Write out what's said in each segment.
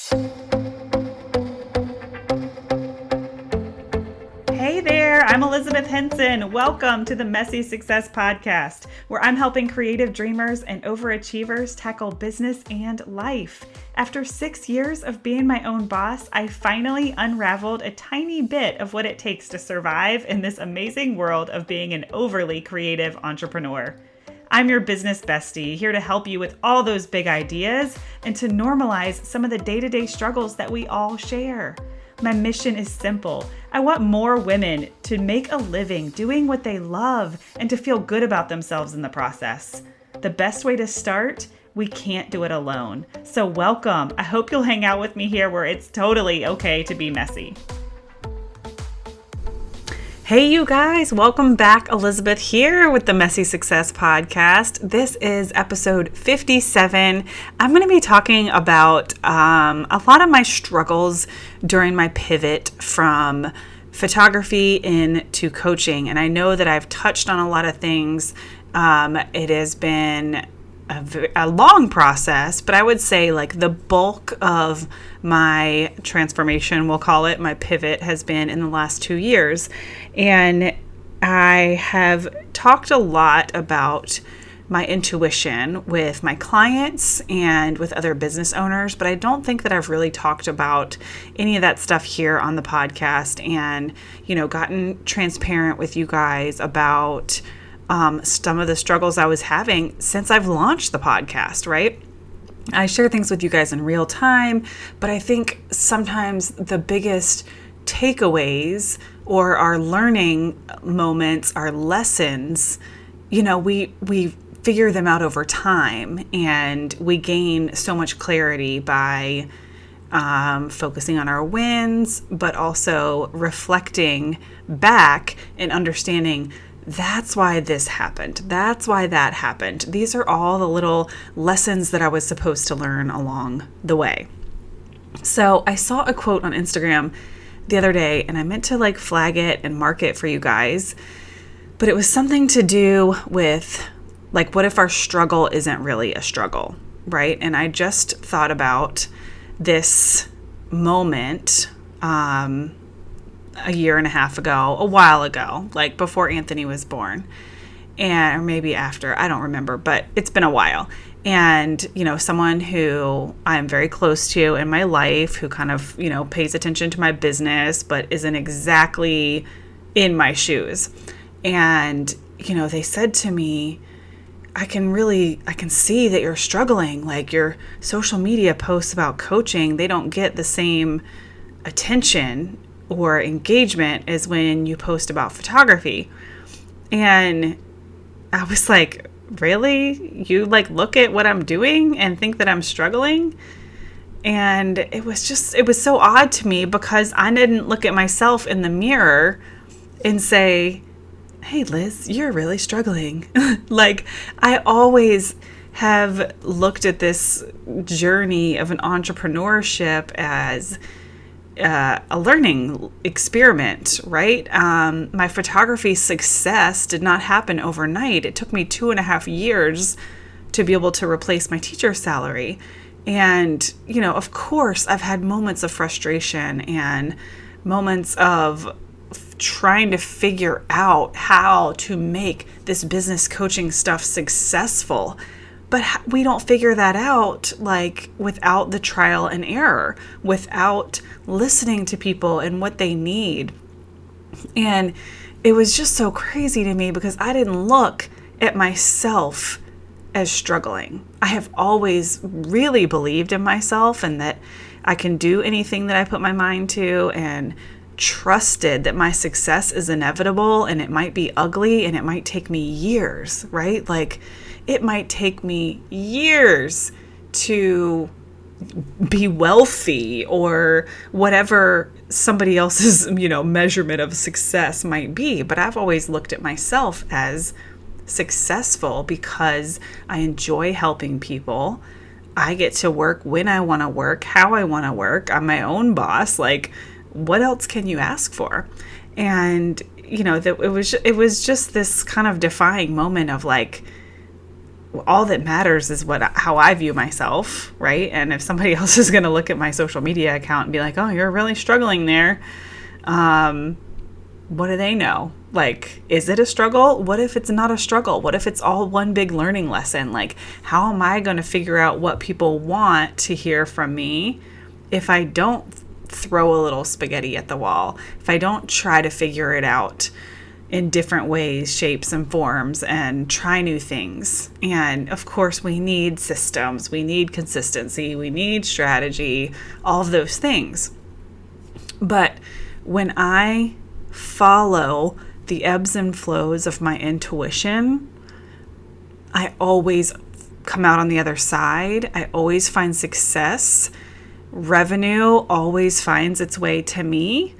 Hey there, I'm Elizabeth Henson. Welcome to the Messy Success Podcast, where I'm helping creative dreamers and overachievers tackle business and life. After 6 years of being my own boss, I finally unraveled a tiny bit of what it takes to survive in this amazing world of being an overly creative entrepreneur. I'm your business bestie, here to help you with all those big ideas and to normalize some of the day-to-day struggles that we all share. My mission is simple. I want more women to make a living doing what they love and to feel good about themselves in the process. The best way to start? We can't do it alone. So welcome. I hope you'll hang out with me here where it's totally okay to be messy. Hey, you guys, welcome back. Elizabeth here with the Messy Success Podcast. This is episode 57. I'm going to be talking about a lot of my struggles during my pivot from photography into coaching. And I know that I've touched on a lot of things. It has been a long process, but I would say like the bulk of my transformation, we'll call it, my pivot has been in the last 2 years. And I have talked a lot about my intuition with my clients and with other business owners, but I don't think that I've really talked about any of that stuff here on the podcast and, gotten transparent with you guys about some of the struggles I was having since I've launched the podcast, right? I share things with you guys in real time, but I think sometimes the biggest takeaways or our learning moments, our lessons, we figure them out over time and we gain so much clarity by focusing on our wins, but also reflecting back and understanding that's why this happened. That's why that happened. These are all the little lessons that I was supposed to learn along the way. So I saw a quote on Instagram the other day and I meant to flag it and mark it for you guys, but it was something to do with what if our struggle isn't really a struggle, right? And I just thought about this moment, a year and a half ago, a while ago, before Anthony was born, or maybe after, I don't remember, but it's been a while. And, someone who I'm very close to in my life, who kind of, pays attention to my business, but isn't exactly in my shoes. And, they said to me, I can see that you're struggling. Your social media posts about coaching, they don't get the same attention or engagement as when you post about photography. And I was like, really? You look at what I'm doing and think that I'm struggling? And it was so odd to me because I didn't look at myself in the mirror and say, hey, Liz, you're really struggling. I always have looked at this journey of an entrepreneurship as a learning experiment, right? My photography success did not happen overnight. It took me 2.5 years to be able to replace my teacher's salary. And, of course, I've had moments of frustration and moments of trying to figure out how to make this business coaching stuff successful. But we don't figure that out without the trial and error, without listening to people and what they need. And it was just so crazy to me because I didn't look at myself as struggling. I have always really believed in myself and that I can do anything that I put my mind to, and trusted that my success is inevitable and it might be ugly and it might take me years, right? It might take me years to be wealthy or whatever somebody else's, measurement of success might be. But I've always looked at myself as successful because I enjoy helping people. I get to work when I want to work, how I want to work. I'm my own boss. What else can you ask for? And, it was just this kind of defying moment of all that matters is how I view myself, right? And if somebody else is going to look at my social media account and be like, oh, you're really struggling there, what do they know? Like, is it a struggle? What if it's not a struggle? What if it's all one big learning lesson? Like, how am I going to figure out what people want to hear from me if I don't throw a little spaghetti at the wall, if I don't try to figure it out in different ways, shapes, and forms, and try new things? And of course, we need systems, we need consistency, we need strategy, all of those things. But when I follow the ebbs and flows of my intuition, I always come out on the other side. I always find success. Revenue always finds its way to me.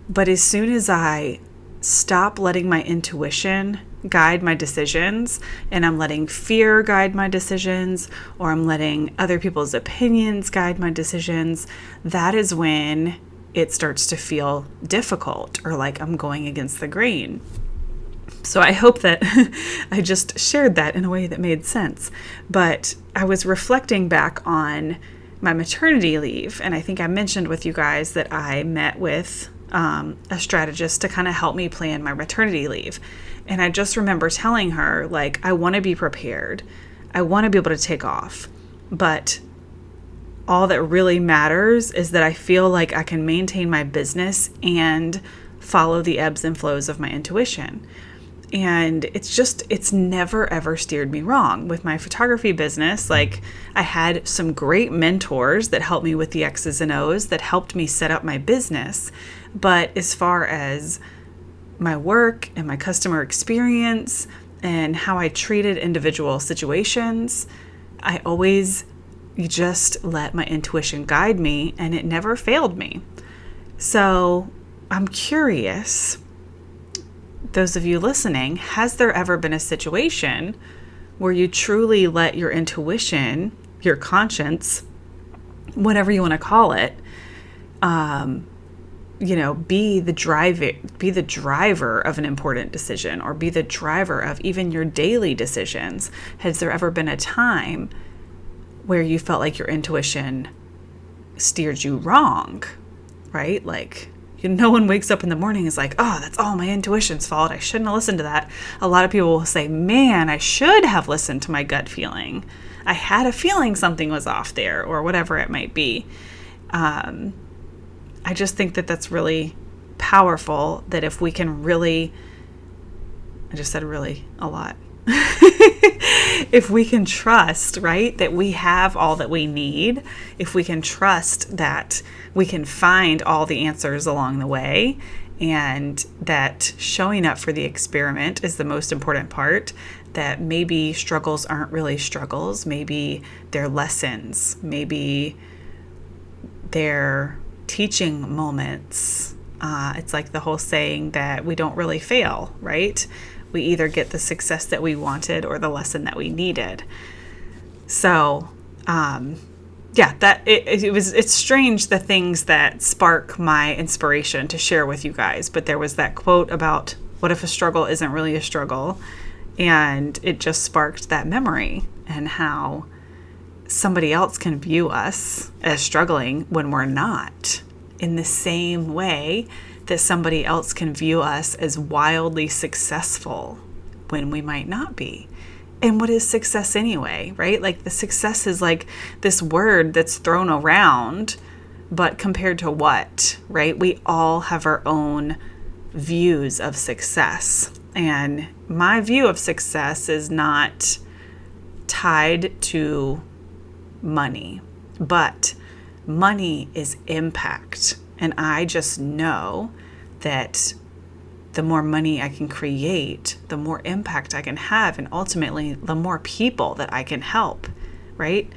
But as soon as I stop letting my intuition guide my decisions, and I'm letting fear guide my decisions, or I'm letting other people's opinions guide my decisions, that is when it starts to feel difficult, or like I'm going against the grain. So I hope that I just shared that in a way that made sense. But I was reflecting back on my maternity leave, and I think I mentioned with you guys that I met with a strategist to kind of help me plan my maternity leave. And I just remember telling her, like, I want to be prepared. I want to be able to take off. But all that really matters is that I feel like I can maintain my business and follow the ebbs and flows of my intuition. And it's never ever steered me wrong with my photography business. Like, I had some great mentors that helped me with the X's and O's, that helped me set up my business. But as far as my work and my customer experience and how I treated individual situations, I always just let my intuition guide me, and it never failed me. So I'm curious, those of you listening, has there ever been a situation where you truly let your intuition, your conscience, whatever you want to call it, be the driver of an important decision, or be the driver of even your daily decisions? Has there ever been a time where you felt like your intuition steered you wrong, right? Like, no one wakes up in the morning and is like, oh, that's all my intuition's fault. I shouldn't have listened to that. A lot of people will say, man, I should have listened to my gut feeling. I had a feeling something was off there, or whatever it might be. I just think that that's really powerful, that if we can really, I just said really a lot. If we can trust, right, that we have all that we need, if we can trust that we can find all the answers along the way, and that showing up for the experiment is the most important part, that maybe struggles aren't really struggles, maybe they're lessons, maybe they're teaching moments. It's like the whole saying that we don't really fail, right? We either get the success that we wanted or the lesson that we needed. So, it's strange, the things that spark my inspiration to share with you guys. But there was that quote about, what if a struggle isn't really a struggle? And it just sparked that memory, and how somebody else can view us as struggling when we're not, in the same way that somebody else can view us as wildly successful when we might not be. And what is success anyway, right? Like, the success is like this word that's thrown around, but compared to what, right? We all have our own views of success. And my view of success is not tied to money, but money is impact. And I just know that the more money I can create, the more impact I can have, and ultimately the more people that I can help, right?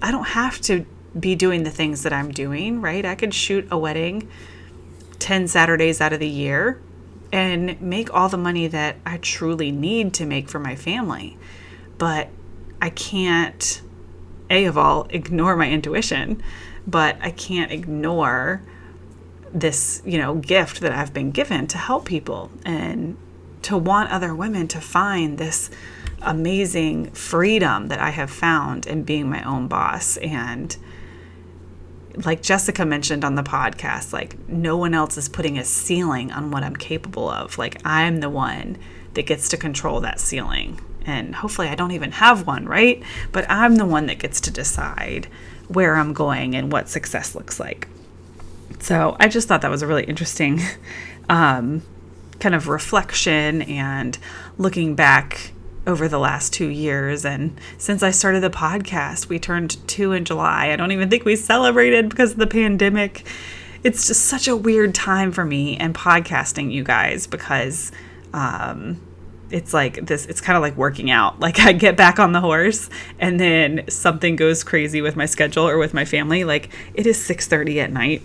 I don't have to be doing the things that I'm doing, right? I could shoot a wedding 10 Saturdays out of the year and make all the money that I truly need to make for my family. But I can't, of all, ignore my intuition, but I can't ignore this, gift that I've been given to help people, and to want other women to find this amazing freedom that I have found in being my own boss. And like Jessica mentioned on the podcast, like no one else is putting a ceiling on what I'm capable of. Like I'm the one that gets to control that ceiling. And hopefully I don't even have one, right? But I'm the one that gets to decide where I'm going and what success looks like. So I just thought that was a really interesting kind of reflection and looking back over the last 2 years. And since I started the podcast, we turned 2 in July. I don't even think we celebrated because of the pandemic. It's just such a weird time for me and podcasting, you guys, because it's like this, it's kind of like working out. Like I get back on the horse and then something goes crazy with my schedule or with my family. Like it is 6:30 at night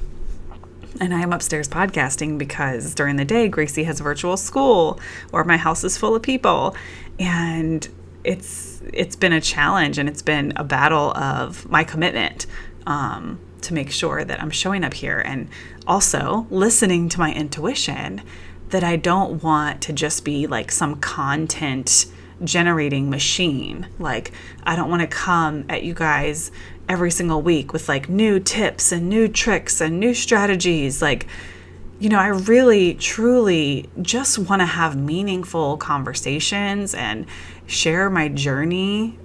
and I am upstairs podcasting because during the day, Gracie has virtual school or my house is full of people. And it's been a challenge and it's been a battle of my commitment to make sure that I'm showing up here and also listening to my intuition, that I don't want to just be like some content generating machine. Like I don't want to come at you guys every single week with like new tips and new tricks and new strategies. Like, I really, truly just want to have meaningful conversations and share my journey,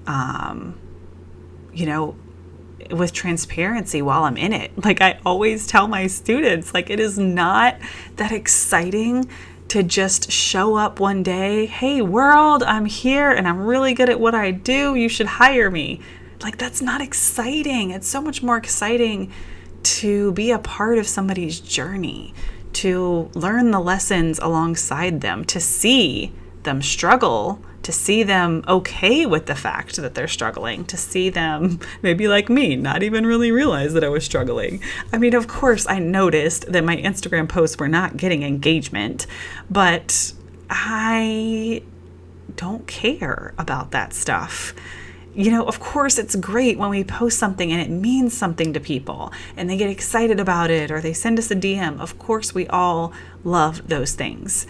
with transparency while I'm in it. Like I always tell my students, like it is not that exciting to just show up one day. Hey world, I'm here and I'm really good at what I do. You should hire me. Like that's not exciting. It's so much more exciting to be a part of somebody's journey, to learn the lessons alongside them, to see them struggle, to see them okay with the fact that they're struggling, to see them maybe like me, not even really realize that I was struggling. I mean, of course, I noticed that my Instagram posts were not getting engagement, but I don't care about that stuff. Of course, it's great when we post something and it means something to people and they get excited about it or they send us a DM. Of course, we all love those things.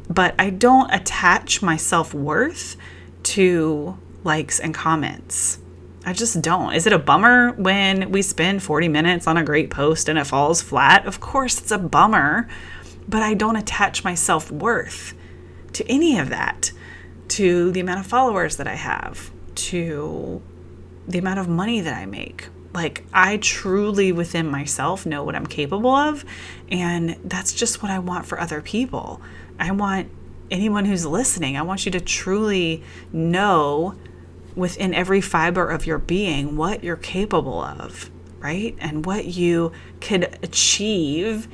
But I don't attach my self-worth to likes and comments. I just don't. Is it a bummer when we spend 40 minutes on a great post and it falls flat? Of course, it's a bummer. But I don't attach my self-worth to any of that, to the amount of followers that I have, to the amount of money that I make. Like I truly within myself know what I'm capable of, and that's just what I want for other people. I want anyone who's listening, I want you to truly know within every fiber of your being what you're capable of, right? And what you could achieve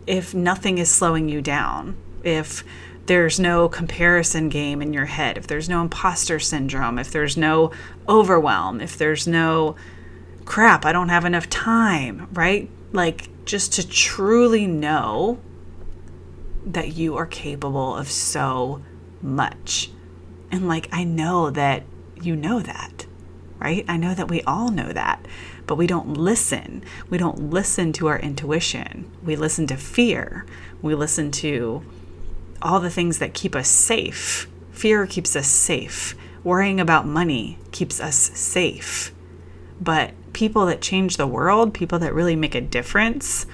if nothing is slowing you down, if there's no comparison game in your head, if there's no imposter syndrome, if there's no overwhelm, if there's no crap, I don't have enough time, right? Like just to truly know that you are capable of so much. And like, I know that you know that, right? I know that we all know that, but we don't listen. We don't listen to our intuition. We listen to fear. We listen to all the things that keep us safe. Fear keeps us safe. Worrying about money keeps us safe. But people that change the world, people that really make a difference,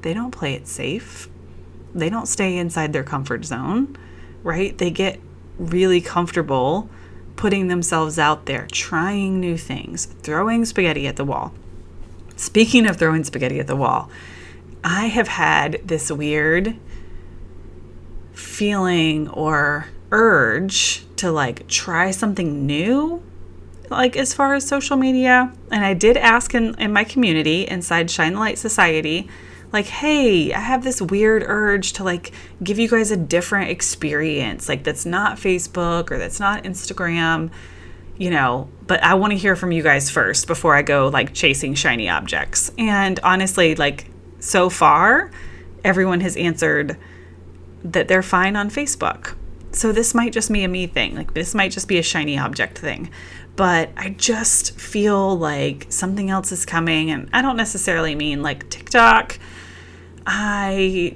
they don't play it safe. They don't stay inside their comfort zone, right? They get really comfortable putting themselves out there, trying new things, throwing spaghetti at the wall. Speaking of throwing spaghetti at the wall, I have had this weird feeling or urge to like try something new, like as far as social media. And I did ask in my community inside Shine the Light Society, like, hey, I have this weird urge to like give you guys a different experience, like that's not Facebook or that's not Instagram, but I want to hear from you guys first before I go like chasing shiny objects. And honestly, like so far, everyone has answered that they're fine on Facebook. So this might just be a me thing. Like this might just be a shiny object thing. But I just feel like something else is coming. And I don't necessarily mean like TikTok. I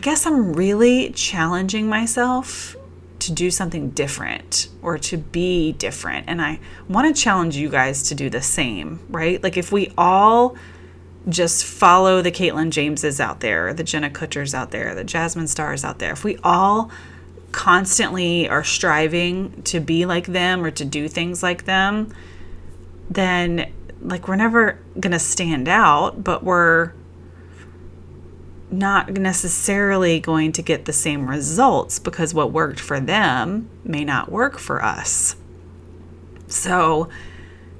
guess I'm really challenging myself to do something different or to be different. And I want to challenge you guys to do the same, right? Like if we all just follow the Caitlin Jameses out there, the Jenna Kutchers out there, the Jasmine Stars out there, if we all constantly are striving to be like them or to do things like them, then like we're never going to stand out, but we're not necessarily going to get the same results because what worked for them may not work for us. So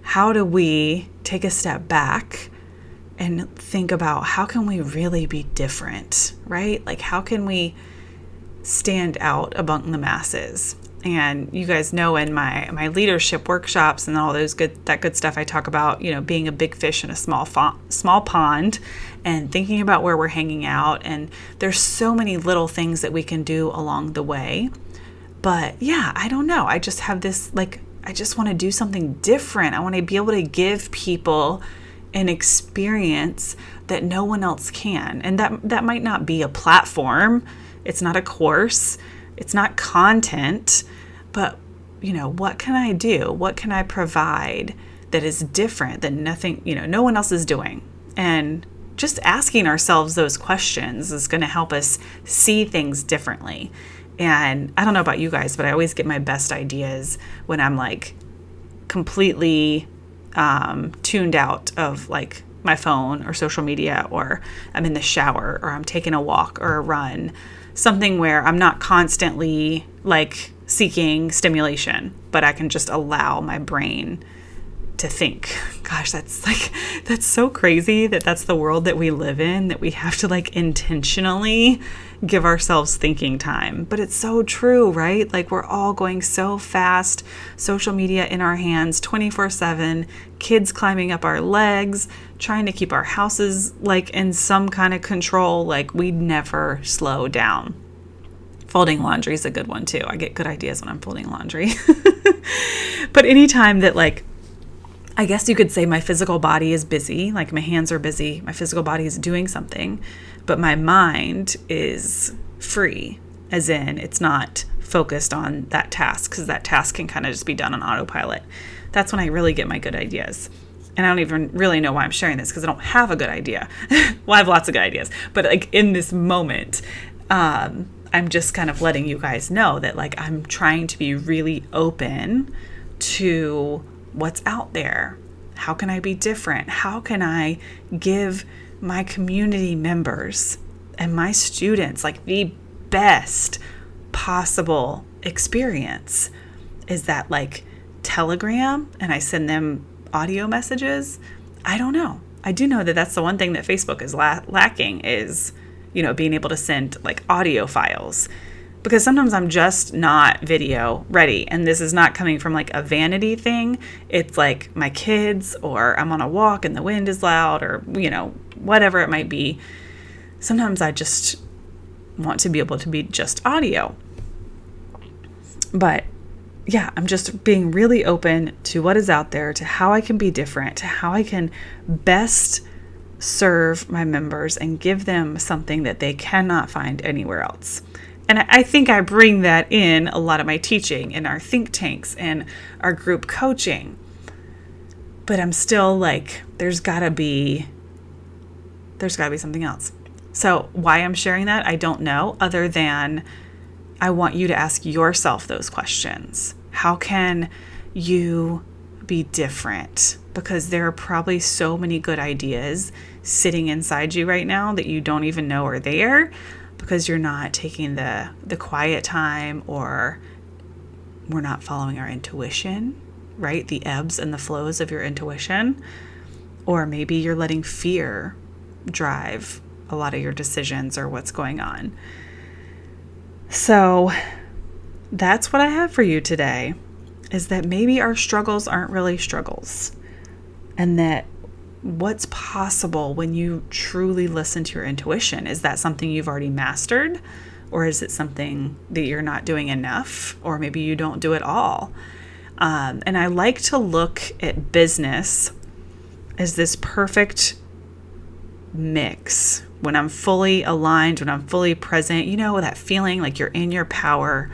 how do we take a step back and think about how can we really be different, right? Like how can we stand out among the masses? And you guys know in my leadership workshops and all those good stuff, I talk about, being a big fish in a small pond and thinking about where we're hanging out. And there's so many little things that we can do along the way. But yeah, I don't know. I just have this, I just want to do something different. I want to be able to give people an experience that no one else can. And that might not be a platform. It's not a course. It's not content, but what can I do? What can I provide that is different that no one else is doing? And just asking ourselves those questions is going to help us see things differently. And I don't know about you guys, but I always get my best ideas when I'm like completely tuned out of like my phone or social media, or I'm in the shower, or I'm taking a walk or a run. Something where I'm not constantly like seeking stimulation, but I can just allow my brain to think. Gosh, that's so crazy that that's the world that we live in, that we have to like intentionally give ourselves thinking time. But it's so true, right? Like we're all going so fast, social media in our hands 24/7, kids climbing up our legs, trying to keep our houses like in some kind of control. Like we never slow down. Folding laundry is a good one too. I get good ideas when I'm folding laundry. But anytime that like, I guess you could say my physical body is busy, like my hands are busy, my physical body is doing something, but my mind is free, as in it's not focused on that task, because that task can kind of just be done on autopilot. That's when I really get my good ideas. And I don't even really know why I'm sharing this, because I don't have a good idea. Well, I have lots of good ideas, but like in this moment, I'm just kind of letting you guys know that like I'm trying to be really open to what's out there. How can I be different? How can I give my community members and my students like the best possible experience? Is that like Telegram and I send them audio messages? I don't know. I do know that that's the one thing that Facebook is lacking is, being able to send like audio files. Because sometimes I'm just not video ready. And this is not coming from like a vanity thing. It's like my kids, or I'm on a walk and the wind is loud, or, whatever it might be. Sometimes I just want to be able to be just audio. But yeah, I'm just being really open to what is out there, to how I can be different, to how I can best serve my members and give them something that they cannot find anywhere else. And I think I bring that in a lot of my teaching in our think tanks and our group coaching. But I'm still like, there's gotta be something else. So why I'm sharing that, I don't know, other than I want you to ask yourself those questions. How can you be different? Because there are probably so many good ideas sitting inside you right now that you don't even know are there, because you're not taking the quiet time, or we're not following our intuition, right? The ebbs and the flows of your intuition. Or maybe you're letting fear drive a lot of your decisions or what's going on. So that's what I have for you today, is that maybe our struggles aren't really struggles, and that what's possible when you truly listen to your intuition. Is that something you've already mastered? Or is it something that you're not doing enough? Or maybe you don't do it all. And I like to look at business as this perfect mix. When I'm fully aligned, when I'm fully present, that feeling like you're in your power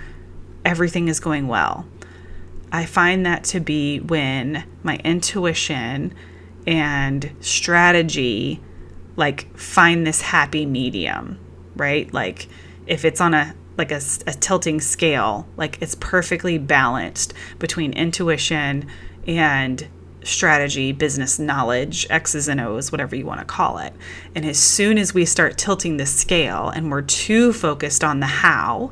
everything is going well. I find that to be when my intuition and strategy like find this happy medium, right? Like if it's on a tilting scale, like it's perfectly balanced between intuition and strategy, business knowledge, X's and O's, whatever you want to call it. And as soon as we start tilting the scale and we're too focused on the how,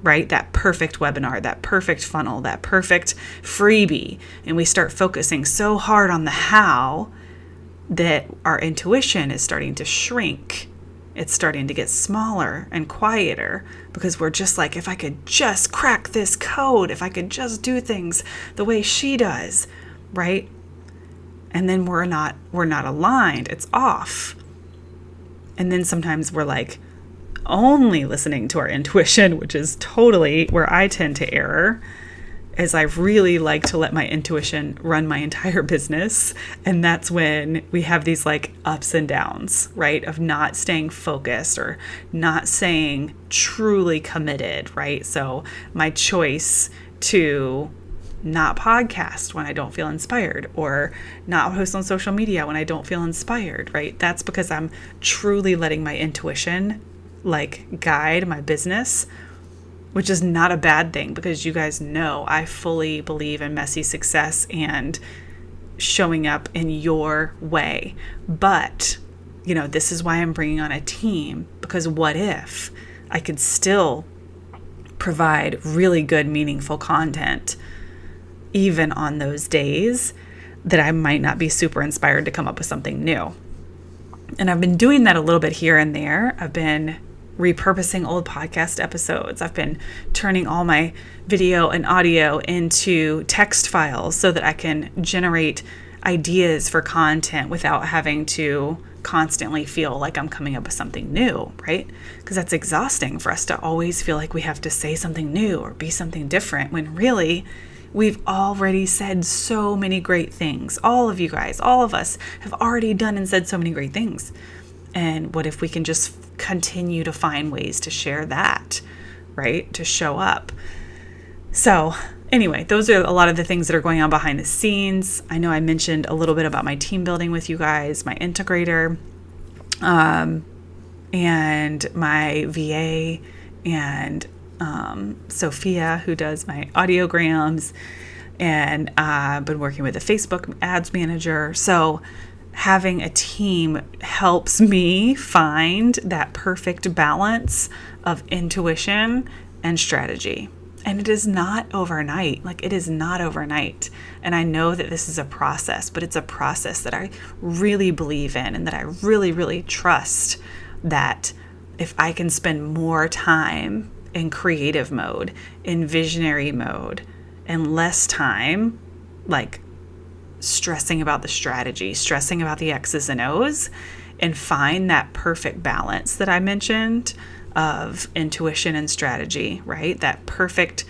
right? That perfect webinar, that perfect funnel, that perfect freebie, and we start focusing so hard on the how that our intuition is starting to shrink. It's starting to get smaller and quieter because we're just like, if I could just crack this code, if I could just do things the way she does, right? And then we're not aligned. It's off. And then sometimes we're like only listening to our intuition, which is totally where I tend to err, as I really like to let my intuition run my entire business. And that's when we have these like ups and downs, right? Of not staying focused or not staying truly committed, right? So my choice to not podcast when I don't feel inspired, or not post on social media when I don't feel inspired, right? That's because I'm truly letting my intuition like guide my business, which is not a bad thing, because you guys know I fully believe in messy success and showing up in your way. But, this is why I'm bringing on a team, because what if I could still provide really good, meaningful content even on those days that I might not be super inspired to come up with something new? And I've been doing that a little bit here and there. I've been repurposing old podcast episodes. I've been turning all my video and audio into text files so that I can generate ideas for content without having to constantly feel like I'm coming up with something new, right? Because that's exhausting for us to always feel like we have to say something new or be something different, when really we've already said so many great things. All of you guys, all of us have already done and said so many great things. And what if we can just continue to find ways to share that, right? To show up. So anyway, those are a lot of the things that are going on behind the scenes. I know I mentioned a little bit about my team building with you guys, my integrator, and my VA, and Sophia, who does my audiograms, and I've been working with a Facebook ads manager. So having a team helps me find that perfect balance of intuition and strategy. And it is not overnight. It is not overnight. And I know that this is a process, but it's a process that I really believe in, and that I really, really trust that if I can spend more time in creative mode, in visionary mode, and less time stressing about the strategy, stressing about the X's and O's, and find that perfect balance that I mentioned of intuition and strategy, right? That perfect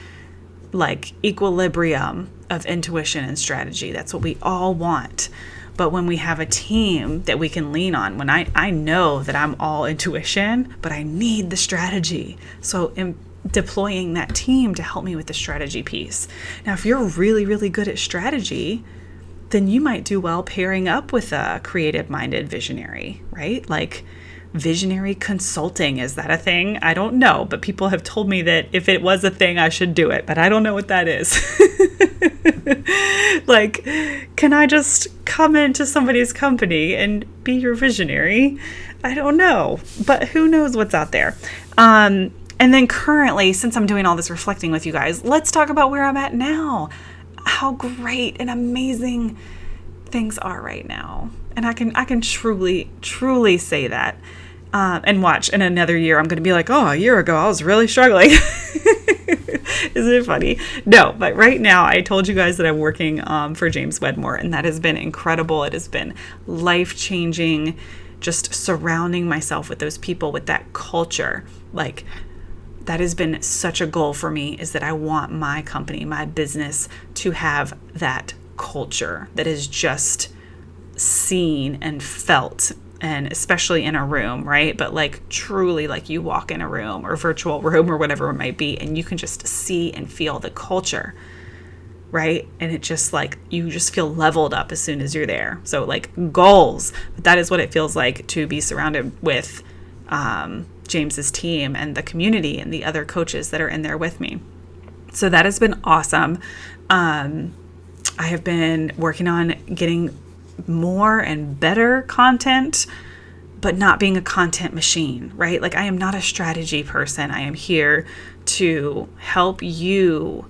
equilibrium of intuition and strategy. That's what we all want. But when we have a team that we can lean on, when I know that I'm all intuition, but I need the strategy. So deploying that team to help me with the strategy piece. Now, if you're really, really good at strategy, then you might do well pairing up with a creative-minded visionary, right? Visionary consulting, is that a thing? I don't know, but people have told me that if it was a thing, I should do it, but I don't know what that is. Can I just come into somebody's company and be your visionary? I don't know, but who knows what's out there. And then currently, since I'm doing all this reflecting with you guys, let's talk about where I'm at now. How great and amazing things are right now. And I can truly, truly say that. And watch, in another year, I'm going to be like, oh, a year ago, I was really struggling. Isn't it funny? No, but right now, I told you guys that I'm working for James Wedmore, and that has been incredible. It has been life-changing, just surrounding myself with those people, with that culture. That has been such a goal for me, is that I want my company, my business, to have that culture that is just seen and felt and especially in a room, right? But like truly, like you walk in a room or virtual room or whatever it might be, and you can just see and feel the culture, right? And it just like, you just feel leveled up as soon as you're there. So like goals, but that is what it feels like to be surrounded with James's team and the community and the other coaches that are in there with me. So that has been awesome. I have been working on getting more and better content, but not being a content machine, right? Like I am not a strategy person. I am here to help you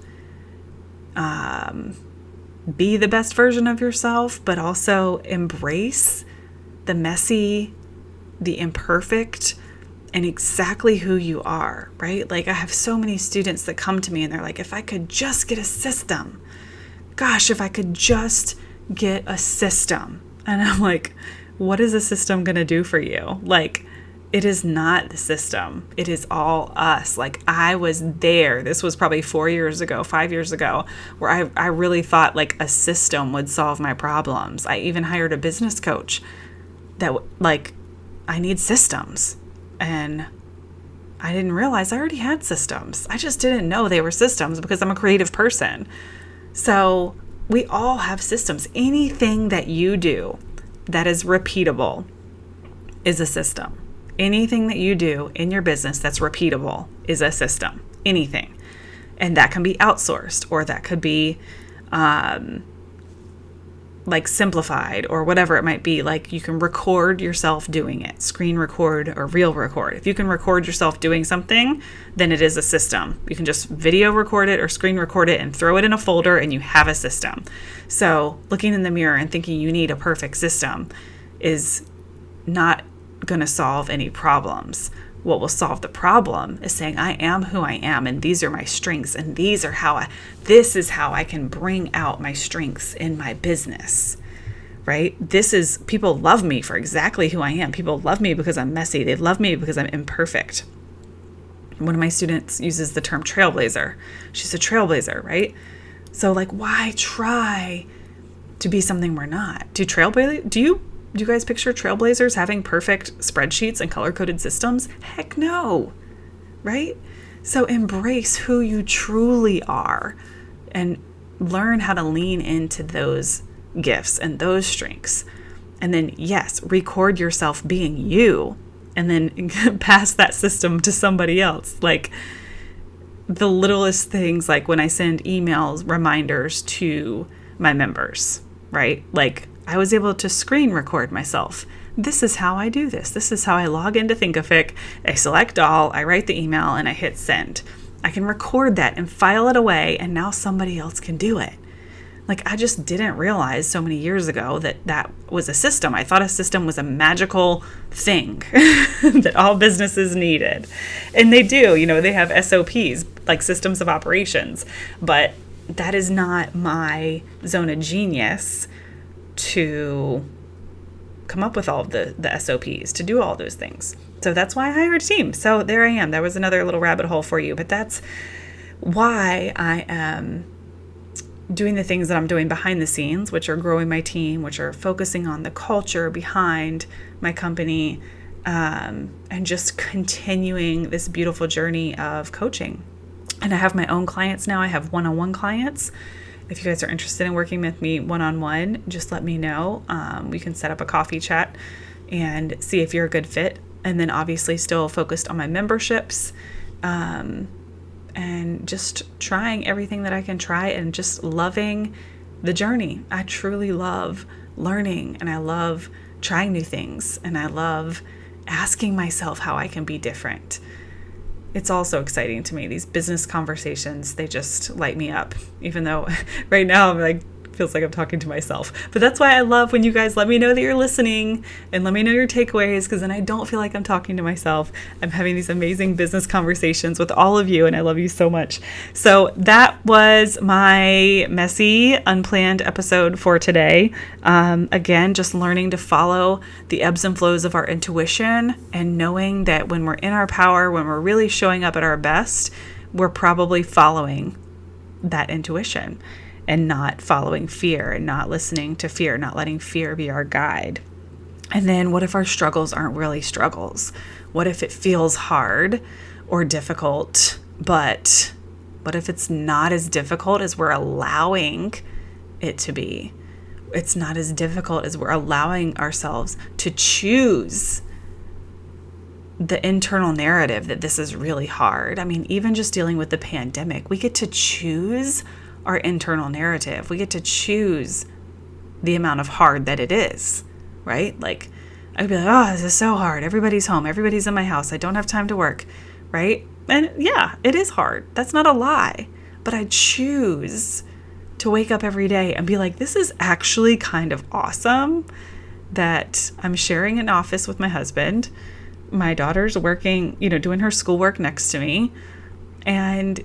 be the best version of yourself, but also embrace the messy, the imperfect, and exactly who you are, right? Like I have so many students that come to me and they're like, if I could just get a system, gosh, if I could just get a system. And I'm like, what is a system going to do for you? Like, it is not the system. It is all us. Like I was there. This was probably 4 years ago, 5 years ago, where I really thought like a system would solve my problems. I even hired a business coach that like, I need systems. And I didn't realize I already had systems. I just didn't know they were systems because I'm a creative person. So we all have systems. Anything that you do that is repeatable is a system. Anything that you do in your business that's repeatable is a system. Anything. And that can be outsourced, or that could be like simplified, or whatever it might be. Like you can record yourself doing it, screen record or reel record. If you can record yourself doing something, then it is a system. You can just video record it or screen record it and throw it in a folder and you have a system. So looking in the mirror and thinking you need a perfect system is not going to solve any problems. What will solve the problem is saying, I am who I am, and these are my strengths, and this is how I can bring out my strengths in my business, right? People love me for exactly who I am. People love me because I'm messy. They love me because I'm imperfect. One of my students uses the term trailblazer. She's a trailblazer, right? So like, why try to be something we're not? Do you guys picture trailblazers having perfect spreadsheets and color-coded systems? Heck no, right? So embrace who you truly are and learn how to lean into those gifts and those strengths. And then, yes, record yourself being you and then pass that system to somebody else. Like the littlest things, like when I send emails, reminders to my members, right? Like I was able to screen record myself. This is how I do this. This is how I log into Thinkific. I select all, I write the email, and I hit send. I can record that and file it away, and now somebody else can do it. Like I just didn't realize so many years ago that was a system. I thought a system was a magical thing that all businesses needed. And they do, they have SOPs, like systems of operations, but that is not my zone of genius to come up with all of the SOPs, to do all those things. So that's why I hired a team. So there I am. That was another little rabbit hole for you. But that's why I am doing the things that I'm doing behind the scenes, which are growing my team, which are focusing on the culture behind my company, and just continuing this beautiful journey of coaching. And I have my own clients now. I have one-on-one clients. If you guys are interested in working with me one-on-one, just let me know. We can set up a coffee chat and see if you're a good fit. And then obviously still focused on my memberships, and just trying everything that I can try and just loving the journey. I truly love learning, and I love trying new things, and I love asking myself how I can be different. It's all so exciting to me. These business conversations, they just light me up, even though right now I'm like, feels like I'm talking to myself. But that's why I love when you guys let me know that you're listening and let me know your takeaways, because then I don't feel like I'm talking to myself. I'm having these amazing business conversations with all of you, and I love you so much. So that was my messy, unplanned episode for today. Again, just learning to follow the ebbs and flows of our intuition, and knowing that when we're in our power, when we're really showing up at our best, we're probably following that intuition and not following fear, and not listening to fear, not letting fear be our guide. And then what if our struggles aren't really struggles? What if it feels hard or difficult, but what if it's not as difficult as we're allowing it to be? It's not as difficult as we're allowing ourselves to choose the internal narrative that this is really hard. I mean, even just dealing with the pandemic, we get to choose our internal narrative. We get to choose the amount of hard that it is, right? Like, I'd be like, oh, this is so hard. Everybody's home. Everybody's in my house. I don't have time to work, right? And yeah, it is hard. That's not a lie. But I choose to wake up every day and be like, this is actually kind of awesome that I'm sharing an office with my husband. My daughter's working, doing her schoolwork next to me. And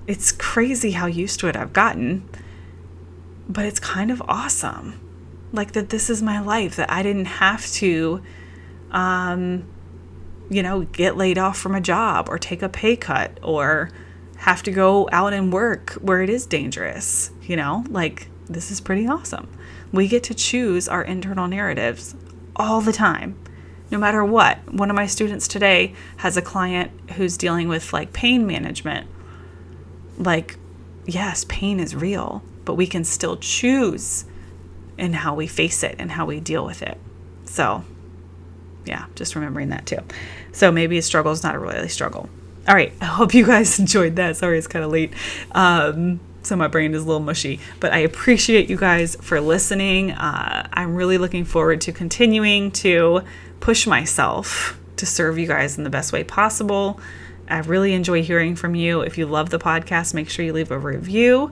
it's crazy how used to it I've gotten. But it's kind of awesome. Like that this is my life, that I didn't have to, get laid off from a job or take a pay cut or have to go out and work where it is dangerous. Like this is pretty awesome. We get to choose our internal narratives all the time, no matter what. One of my students today has a client who's dealing with like pain management. Like, yes, pain is real, but we can still choose in how we face it and how we deal with it. So yeah, just remembering that too. So maybe a struggle is not a really struggle. All right. I hope you guys enjoyed that. Sorry, it's kind of late. So my brain is a little mushy, but I appreciate you guys for listening. I'm really looking forward to continuing to push myself to serve you guys in the best way possible. I really enjoy hearing from you. If you love the podcast, make sure you leave a review.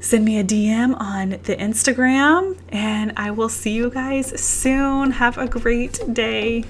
Send me a DM on the Instagram, and I will see you guys soon. Have a great day.